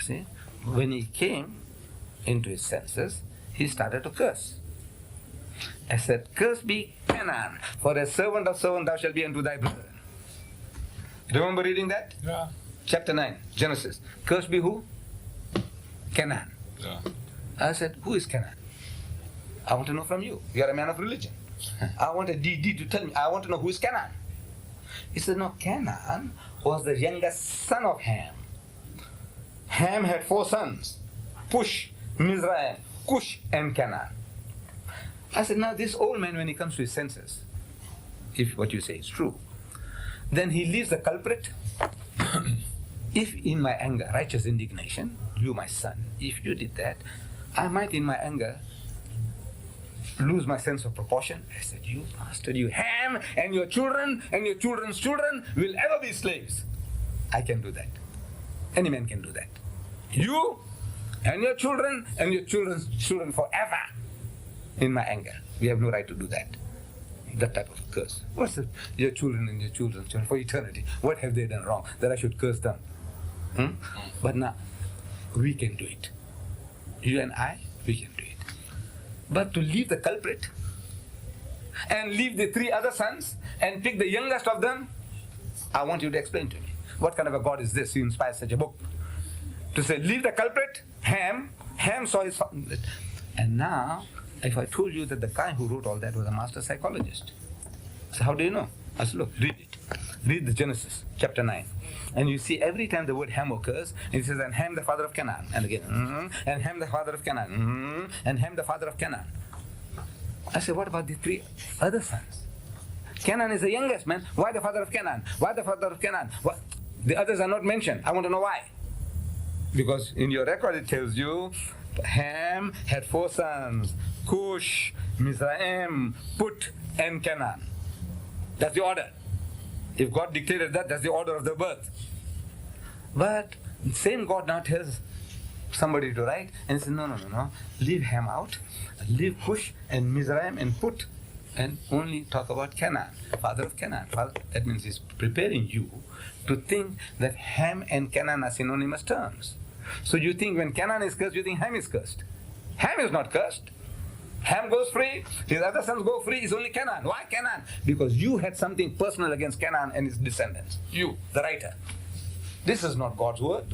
See, when he came into his senses, he started to curse. I said, "Cursed be Canaan, for a servant of servant thou shalt be unto thy brethren." Remember reading that? Yeah. Chapter 9, Genesis. Cursed be who? Canaan. Yeah. I said, "Who is Canaan? I want to know from you. You are a man of religion. I want a DD to tell me. I want to know who is Canaan." He said, "No, Canaan was the youngest son of Ham. Ham had 4 sons, Push, Mizraim, Cush, and Canaan." I said, "Now this old man, when he comes to his senses, if what you say is true, then he leaves the culprit. If in my anger, righteous indignation, you my son, if you did that, I might in my anger lose my sense of proportion." I said, "You bastard, you Ham and your children and your children's children will ever be slaves." I can do that. Any man can do that. You and your children and your children's children forever in my anger. We have no right to do that. That type of curse. What's it? Your children and your children's children for eternity. What have they done wrong that I should curse them? But now, we can do it. You and I, we can do it. But to leave the culprit and leave the 3 other sons and pick the youngest of them, I want you to explain to me. What kind of a God is this who inspires such a book? To say, leave the culprit, Ham saw his son. And now, if I told you that the guy who wrote all that was a master psychologist. So how do you know? I said, look, read it. Read the Genesis, chapter 9. And you see every time the word Ham occurs, it says, "And Ham the father of Canaan." And again, "And Ham the father of Canaan." "And Ham the father of Canaan." I said, what about the 3 other sons? Canaan is the youngest, man. Why the father of Canaan? Why the father of Canaan? What? The others are not mentioned. I want to know why. Because in your record it tells you Ham had 4 sons, Cush, Mizraim, Put, and Canaan. That's the order. If God dictated that, that's the order of the birth. But same God now tells somebody to write, and he says, no. Leave Ham out, leave Cush and Mizraim and Put, and only talk about Canaan, father of Canaan. That means he's preparing you to think that Ham and Canaan are synonymous terms. So you think when Canaan is cursed, you think Ham is cursed. Ham is not cursed. Ham goes free, his other sons go free, it's only Canaan. Why Canaan? Because you had something personal against Canaan and his descendants. You, the writer. This is not God's word.